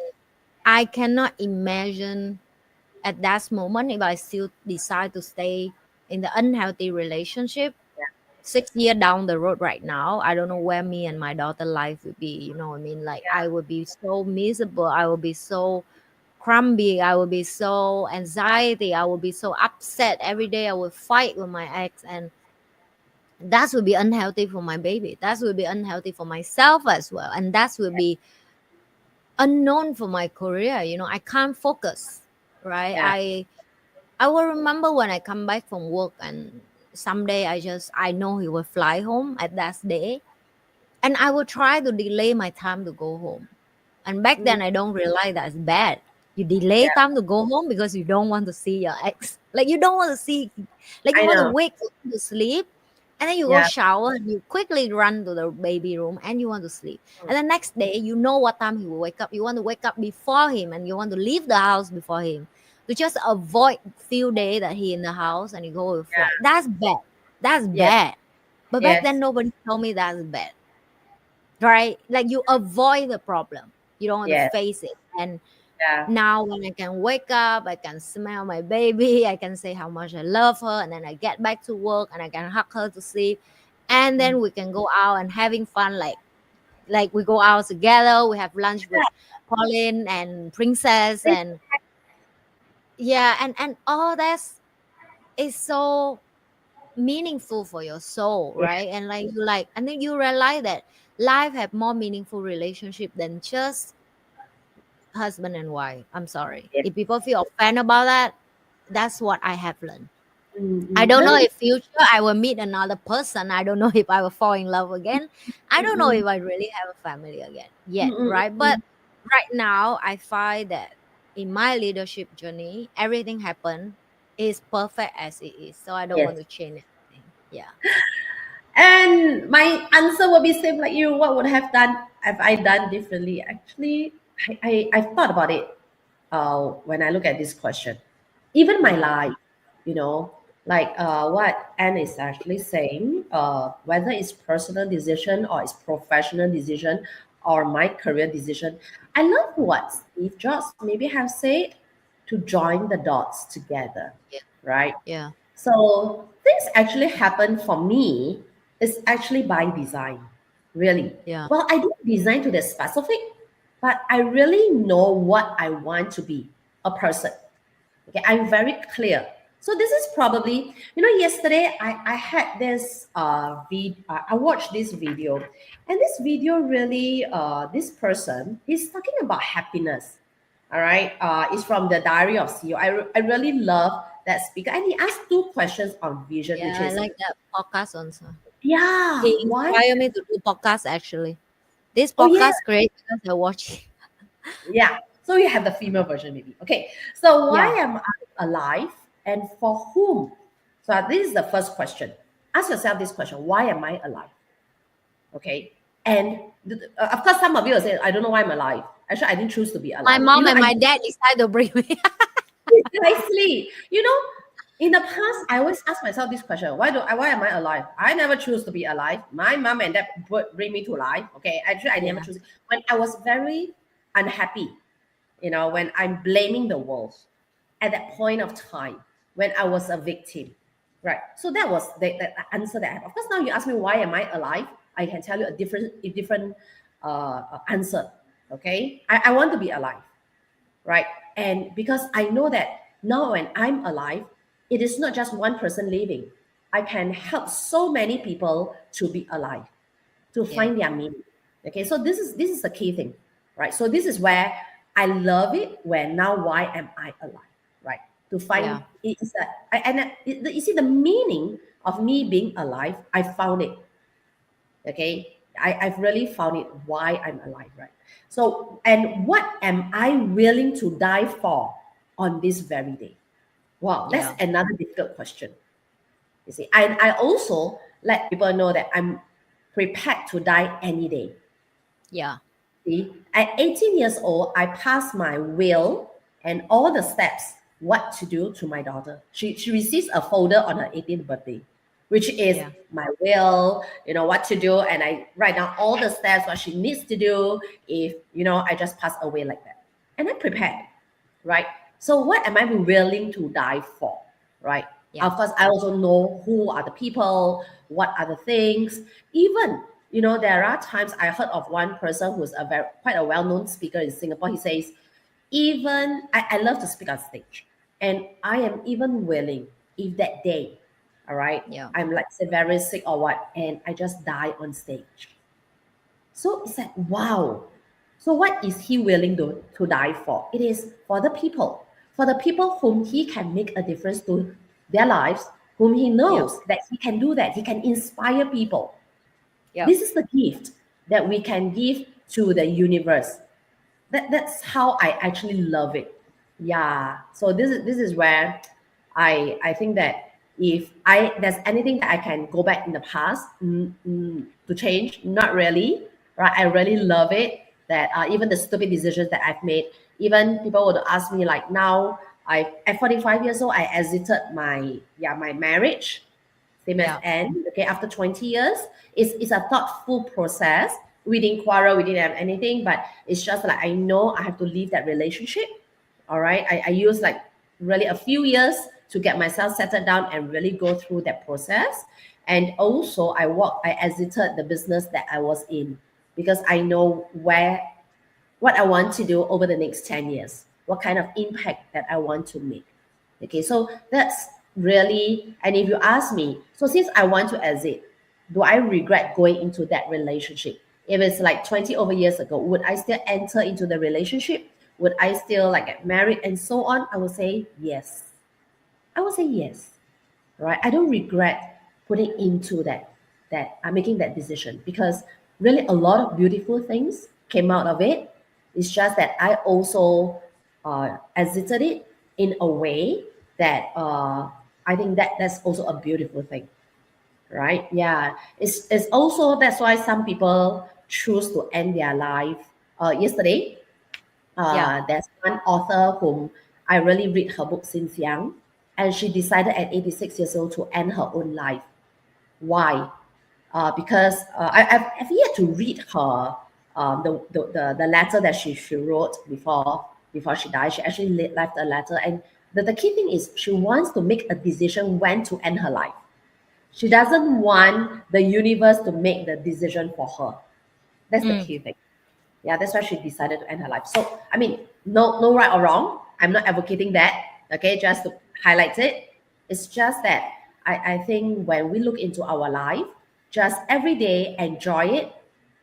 I cannot imagine at that moment if I still decide to stay in the unhealthy relationship 6 years down the road. Right now, I don't know where me and my daughter life would be. You know what I mean? Like, I would be so miserable, I would be so crumby. I will be so anxiety. I will be so upset every day. I will fight with my ex, and that will be unhealthy for my baby. That will be unhealthy for myself as well, and that will be unknown for my career. I can't focus, right? Yeah. I will remember when I come back from work, and someday I know he will fly home at that day, and I will try to delay my time to go home. And back Mm, then, I don't realize that's bad. You delay yeah. time to go home because you don't want to see your ex. Like you don't want to see, like you I want to know. wake up to sleep, and then you go Yeah. shower and you quickly run to the baby room and you want to sleep. Mm, And the next day, you know what time he will wake up. You want to wake up before him and you want to leave the house before him to just avoid few days that he in the house and you go with flight. yeah. That's bad. That's Yes. bad. But back Yes. then, nobody told me that's bad, right? Like you avoid the problem. You don't want to Yes. face it. And Yeah. now when I can wake up, I can smell my baby, I can say how much I love her, and then I get back to work and I can hug her to sleep. And Mm. then we can go out and having fun, like we go out together, we have lunch with Pauline and Princess, and yeah, and all that is so meaningful for your soul, Yeah. right? And like you like, and then you realize that life have more meaningful relationship than just husband and wife. I'm sorry. Yes. If people feel offended about that, that's what I have learned. I Mm-mm. don't No, know no. if future I will meet another person. I don't know if I will fall in love again. I don't know Mm-mm. if I really have a family again yet, Mm-mm. right? But Mm-mm. right now, I find that in my leadership journey, everything happened is perfect as it is. So I don't want Yes. to change anything. Yeah. And my answer will be same like you. What would have I done differently? Actually, I've thought about it when I look at this question. Even my Yeah. life, you know, like what Anne is actually saying, whether it's personal decision or it's professional decision or my career decision, I love what Steve Jobs maybe have said to join the dots together, Yeah. right? Yeah. So things actually happen for me is actually by design, really. Yeah. Well, I don't design to the specific, but I really know what I want to be a person. Okay, I'm very clear. So this is probably, yesterday I had this I watched this video, and this video really this person is talking about happiness. All right, it's from the Diary of CEO. I really love that speaker, and he asked two questions on vision, Yeah. which I is like that podcast also. yeah, He why? inspired me to do podcast actually. This Oh yeah, podcast great because I watch. yeah. So you have the female version maybe. Okay. So why Yeah. am I alive and for whom? So this is the first question. Ask yourself this question. Why am I alive? Okay. And of course, some of you will say, I don't know why I'm alive. Actually, I didn't choose to be My alive. mom and I my dad decided to bring me. precisely, in the past, I always ask myself this question: why am I alive? I never choose to be alive. My mom and dad bring me to life. Okay. Actually, I never Yeah. choose it. When I was very unhappy, when I'm blaming the world at that point of time when I was a victim, right? So that was the answer that I have. Of course, now you ask me why am I alive? I can tell you a different answer. Okay, I want to be alive, right? And because I know that now when I'm alive, it is not just one person living. I can help so many people to be alive, to Yeah. find their meaning. Okay, so this is the key thing, right? So this is where I love it. Where now, why am I alive, right? To find Yeah. it is that, you see the meaning of me being alive. I found it. Okay, I've really found it why I'm alive, right? So, and what am I willing to die for on this very day? Wow, that's Yeah. another difficult question. You see, and I also let people know that I'm prepared to die any day. Yeah. See, at 18 years old, I passed my will and all the steps what to do to my daughter. She receives a folder on her 18th birthday, which is Yeah. my will, what to do, and I write down all the steps what she needs to do if I just pass away like that, and I'm prepared, right? So what am I willing to die for, right? Yeah. Of course, I also know who are the people, what are the things. Even, there are times I heard of one person who's quite a well-known speaker in Singapore. He says, even I love to speak on stage, and I am even willing if that day, all right, Yeah. I'm like say very sick or what, and I just die on stage. So it's like, wow. So what is he willing to die for? It is for the people whom he can make a difference to their lives, whom he Yeah. knows that he can do that. He can inspire people. Yeah. This is the gift that we can give to the universe. That's how I actually love it. Yeah. So this is where I think that if I there's anything that I can go back in the past to change, not really. Right. I really love it. That even the stupid decisions that I've made, even people would ask me like now I at 45 years old I exited my marriage same as Yeah. Anne. Okay, after 20 years, it's a thoughtful process. We didn't quarrel, we didn't have anything, but it's just like I know I have to leave that relationship. All right. I use like really a few years to get myself settled down and really go through that process. And also I exited the business that I was in because I know what I want to do over the next 10 years, what kind of impact that I want to make. Okay, so that's really, and if you ask me, so since I want to exit, do I regret going into that relationship? If it's like 20 over years ago, would I still enter into the relationship? Would I still like get married and so on? I would say yes. I would say yes, right? I don't regret putting into that I'm making that decision because really a lot of beautiful things came out of it. It's just that I also exited it in a way that I think that that's also a beautiful thing, right? Yeah, it's also that's why some people choose to end their life. Yesterday, Yeah. there's one author whom I really read her book since young, and she decided at 86 years old to end her own life. Why? Because I've yet to read her the letter that she wrote before she died. She actually left a letter, and the key thing is she wants to make a decision when to end her life. She doesn't want the universe to make the decision for her. That's the Mm. key thing. Yeah, that's why she decided to end her life. So, I mean, no right or wrong. I'm not advocating that. Okay, just to highlight it. It's just that I think when we look into our life, just every day enjoy it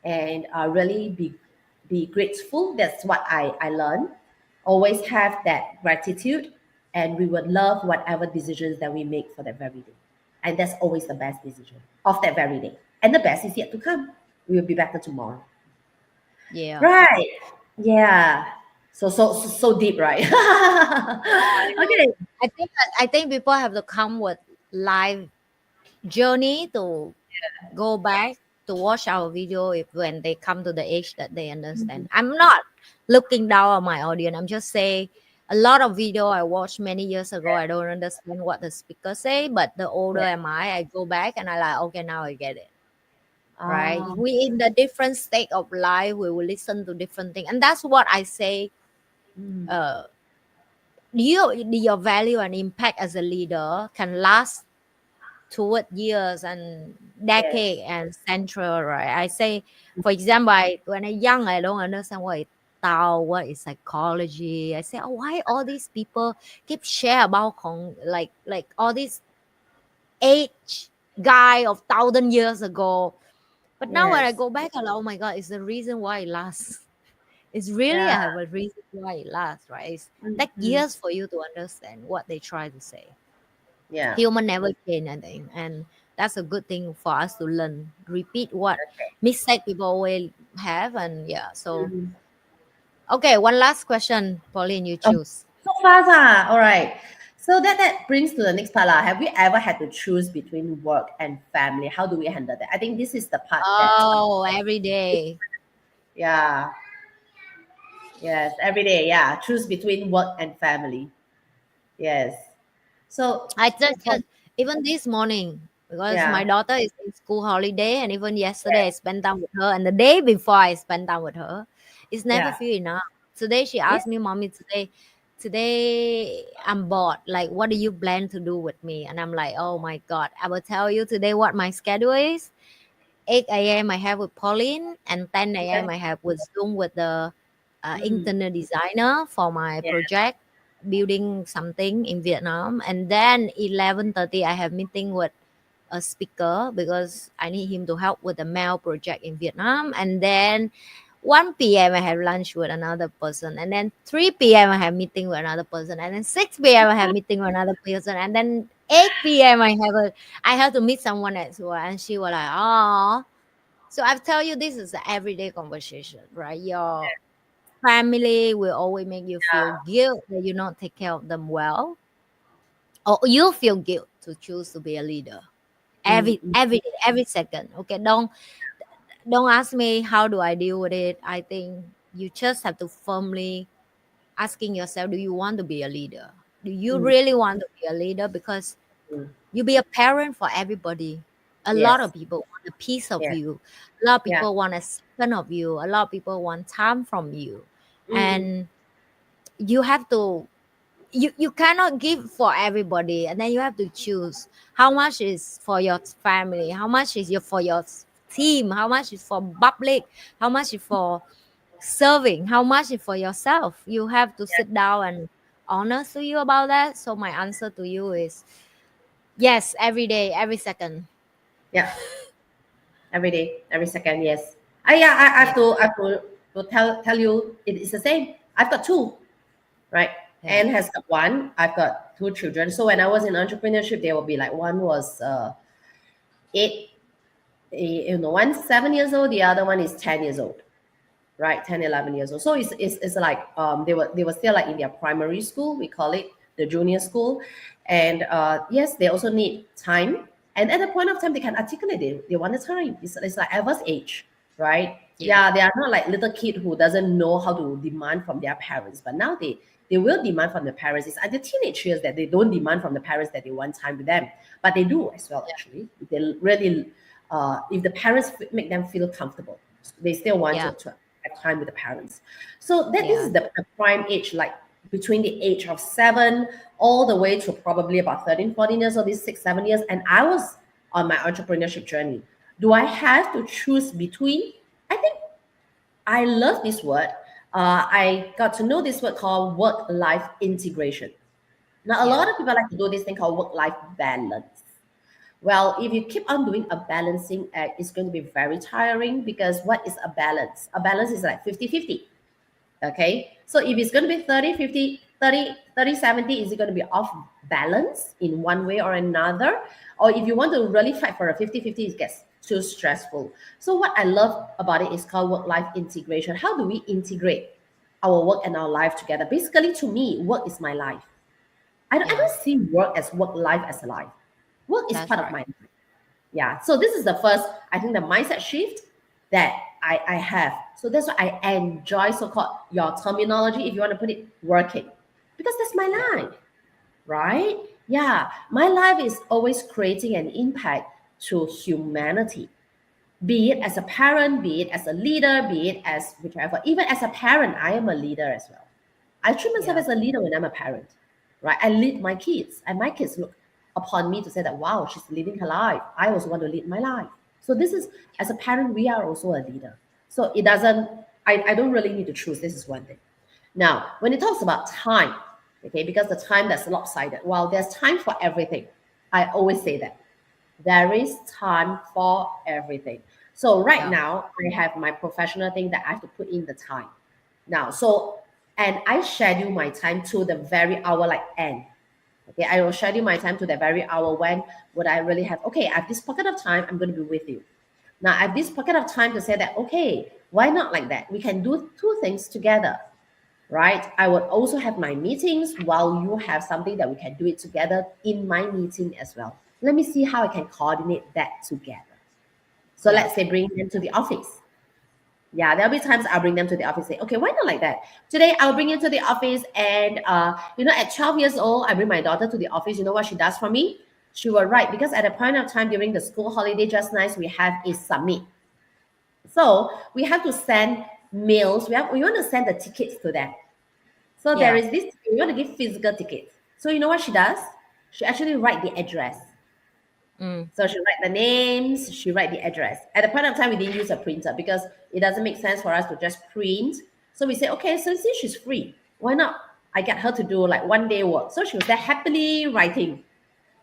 and really be grateful. That's what I learned. Always have that gratitude, and we would love whatever decisions that we make for that very day. And that's always the best decision of that very day. And the best is yet to come. We will be better tomorrow. Yeah. Right. Yeah. So deep, right? Oh, I know. Okay. I think people have to come with live journey to go back to watch our video if when they come to the age that they understand. I'm not looking down on my audience. I'm just saying a lot of video I watched many years ago, I don't understand what the speaker say, but the older Yeah. am I go back and I like, okay, now I get it. Right? Um, We in the different state of life, we will listen to different things. And that's what I say, mm, uh your value and impact as a leader can last toward years and yes. decade and century, right? I say, for example, when I young, I don't understand what is Tao, what is psychology. I say, oh, why all these people keep share about like all this age guy of 1,000 years ago. But now when I Yes. go back, I'm like, oh my god, it's the reason why it lasts. It's really Yeah. I have a reason why it lasts, right? It's take Mm-hmm. years for you to understand what they try to say. Yeah. Human never change, I think, and that's a good thing for us to learn. Repeat what mistake people always have, and yeah. So Mhm. okay, one last question, Pauline, you Oh, choose. so fast, ah. All right. So that brings to the next part. Lah. Have we ever had to choose between work and family? How do we handle that? I think this is the part that, Oh, every day. yeah, yes, every day, yeah, choose between work and family. Yes. So, I just even this morning because yeah, my daughter is in school holiday, and even yesterday I yes, spent time with her, and the day before I spent time with her, it's never yeah, feel enough. Today she yeah. asked me, "Mommy, today I'm bored. Like, what do you plan to do with me?" And I'm like, "Oh my god, I will tell you today what my schedule is. 8 a.m. I have with Pauline, and 10 a.m. Okay. I have with Zoom with the Mm. internet designer for my Yeah. project, building something in Vietnam. And then 11:30, I have meeting with a speaker because I need him to help with the mail project in Vietnam. And then 1 p.m. I have lunch with another person. And then 3 p.m. I have meeting with another person. And then 6 p.m. I have meeting with another person. And then 8 p.m. I have to meet someone as well. And she was like, oh. So I tell you, this is an everyday conversation, right? Your family will always make you feel guilt that you not take care of them well, or you feel guilt to choose to be a leader. Mm, mm, Every day, every second. Okay, don't ask me how do I deal with it. I think you just have to firmly asking yourself, do you want to be a leader? Do you mm, really want to be a leader? Because mm. you be a parent for everybody. A lot of Yes. people want a piece of Yeah. you. A lot of Yeah. people want a second of you. A lot of people want time from you. Mm, And you have to, you cannot give for everybody, and then you have to choose how much is for your family, how much is your for your team, how much is for public, how much is for serving, how much is for yourself. You have to sit down and honest to you about that. So my answer to you is yes, every day, every second. yeah. Every day, every second. Yes. Yeah. I Yeah, have to tell you it is the same. I've got two, right? yeah, Anne has got one. I've got two children. So when I was in entrepreneurship, there will be like one was 8, 1 7 years old. The other one is 10 years old, right? 10, 11 years old. So it's like they were still like in their primary school. We call it the junior school. And yes, they also need time. And at the point of time, they can articulate they want the time. It's like adverse age, right? yeah, Yeah, they are not like little kid who doesn't know how to demand from their parents. But now they will demand from the parents. It's at the teenage years that they don't demand from the parents that they want time with them. But they do as well, actually. They really, if the parents make them feel comfortable, they still want yeah, to have time with the parents. So that this yeah, is the prime age, like between the age of 7 all the way to probably about 13, 14 years old, these 6, 7 years. And I was on my entrepreneurship journey. Do I have to choose between? I think I love this word. I got to know this word called work-life integration. Now, a yeah, lot of people like to do this thing called work-life balance. Well, if you keep on doing a balancing act, it's going to be very tiring because what is a balance? A balance is like 50-50. Okay. So if it's going to be 30-50, 30-70, is it going to be off balance in one way or another? Or if you want to really fight for a 50-50, it gets too stressful. So what I love about it is called work-life integration. How do we integrate our work and our life together? Basically, to me, work is my life. I yeah. don't see work as work, life as a life. Work is That's part of right. my life. Yeah. So this is the first, I think, the mindset shift that I have. So that's why I enjoy so-called your terminology, if you want to put it, working. Because that's my Yeah, life, right? Yeah. My life is always creating an impact to humanity. Be it as a parent, be it as a leader, be it as whichever. Even as a parent, I am a leader as well. I treat myself yeah, as a leader when I'm a parent, right? I lead my kids, and my kids look upon me to say that, wow, she's leading her life. I also want to lead my life. So this is, as a parent, we are also a leader. So it doesn't, I don't really need to choose. This is one thing. Now, when it talks about time, okay, because the time that's lopsided, well, there's time for everything. I always say that. There is time for everything. So right yeah, now, I have my professional thing that I have to put in the time. Now, so and I schedule my time to the very hour like end. Okay, I will schedule my time to the very hour when would I really have, okay, I have this pocket of time, I'm going to be with you. Now I have this pocket of time to say that, okay, why not like that? We can do two things together, right? I would also have my meetings while you have something that we can do it together in my meeting as well. Let me see how I can coordinate that together. So yeah, let's say bring them to the office. Yeah, there'll be times I'll bring them to the office. Say, okay, why not like that? Today I'll bring you to the office, and at 12 years old, I bring my daughter to the office. You know what she does for me? She will write, because at a point of time during the school holiday, just nice, we have a summit. So we have to send mails. We want to send the tickets to them. So there yeah. is this. We want to give physical tickets. So you know what she does? She actually write the address. Mm, So she write the names, she write the address. At the point of time, we didn't use a printer because it doesn't make sense for us to just print So we say, okay, so since she's free, why not I get her to do like 1 day work? So she was there happily writing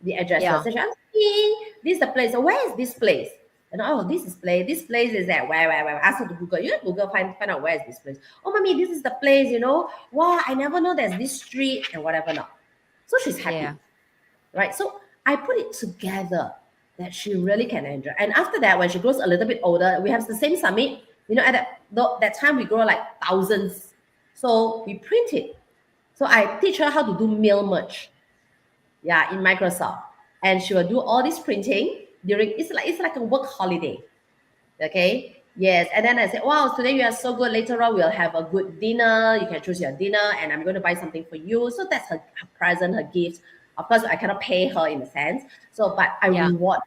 the addresses. Yeah. So she asked me, this is the place. So where is this place? And oh, this is place. This place is at where? Ask her to Google. You Google, find out where is this place. Oh, mommy, this is the place. Wow, I never know there's this street and whatever not. So she's happy, Yeah. right? So I put it together that she really can enjoy. And after that, when she grows a little bit older, we have the same summit. At that time we grow like thousands. So we print it. So I teach her how to do mail merge. Yeah, in Microsoft. And she will do all this printing during it's like a work holiday. Okay. Yes. And then I said, wow, today you are so good. Later on, we'll have a good dinner. You can choose your dinner, and I'm going to buy something for you. So that's her present, her gift. Of course, I cannot pay her in a sense. So, but I Yeah. reward.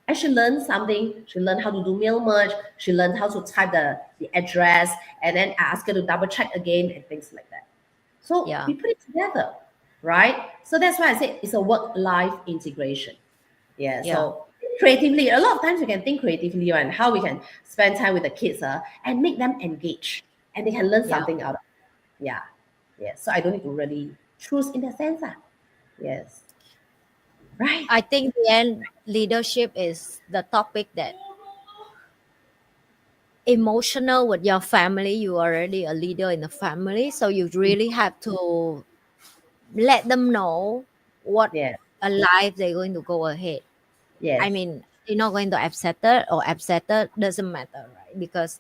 And she learned something. She learned how to do mail merge. She learned how to type the address, and then I ask her to double check again and things like that. So Yeah. we put it together, right? So that's why I say it's a work-life integration. Yeah. Yeah. So creatively, a lot of times we can think creatively on how we can spend time with the kids and make them engage, and they can learn Yeah. something out of it. Yeah. Yeah. So I don't need to really choose in that sense. Yes. Right. I think the end leadership is the topic that emotional with your family. You are already a leader in the family, so you really have to let them know what Yeah. a life they're going to go ahead. I Yes. mean, they're not going to upset it or upset it, doesn't matter, right? Because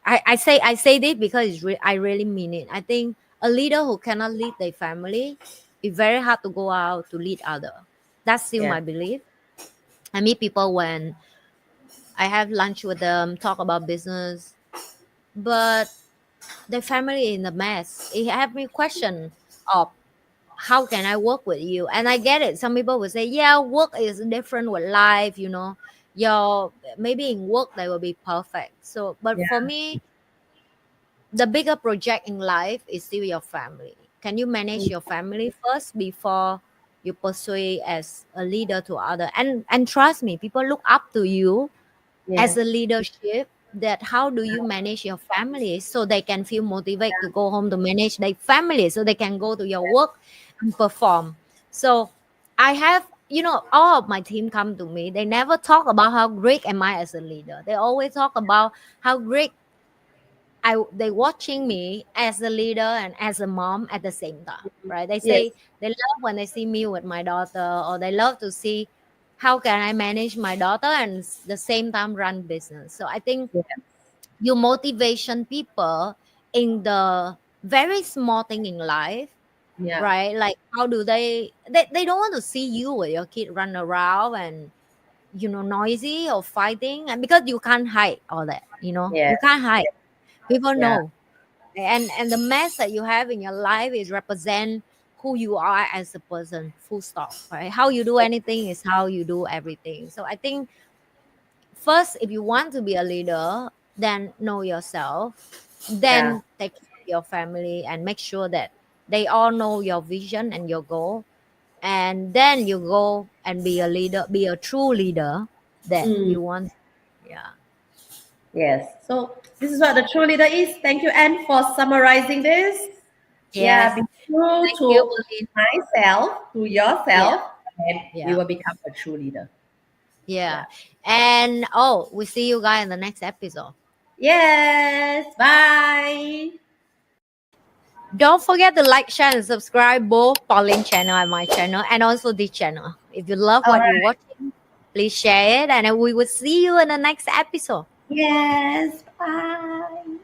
I say this because I really mean it. I think a leader who cannot lead their family, it's very hard to go out to lead other. That's still Yeah. my belief. I meet people when I have lunch with them, talk about business, but their family in a mess. It have me question of how can I work with you? And I get it. Some people will say, yeah, work is different with life. Your maybe in work they will be perfect. So, but Yeah. for me, the bigger project in life is still your family. Can you manage Mm. your family first before you pursue as a leader to other? And trust me, people look up to you as Yes. a leadership, that how do you manage your family so they can feel motivated to go home to manage their family, so they can go to your work and perform. So I have, all of my team come to me, they never talk about how great am I as a leader. They always talk about how great they watching me as a leader and as a mom at the same time, right? They Yes. say they love when they see me with my daughter, or they love to see how can I manage my daughter and the same time run business. So I think Yeah. you motivation people in the very small thing in life, Yeah. right? Like how do they don't want to see you with your kid run around and noisy or fighting, and because you can't hide all that, Yeah. you can't hide. People Yeah. know, and the mess that you have in your life is represent who you are as a person, full stop, right? How you do anything is how you do everything. So I think first, if you want to be a leader, then know yourself, Yeah. then take care of your family and make sure that they all know your vision and your goal, and then you go and be a leader, be a true leader that Mm. you want. Yeah. Yes. So this is what the true leader is. Thank you, Anne, for summarizing this. Yeah, be Yes. true Thank you, to Pauline. myself, to Yeah. yourself, and we Yeah. will become a true leader. Yeah. Yeah. And oh, we see you guys in the next episode. Yes. Bye. Don't forget to like, share, and subscribe both Pauline channel and my channel, and also this channel. If you love All what you're right. watching, please share it, and we will see you in the next episode. Yes. Bye.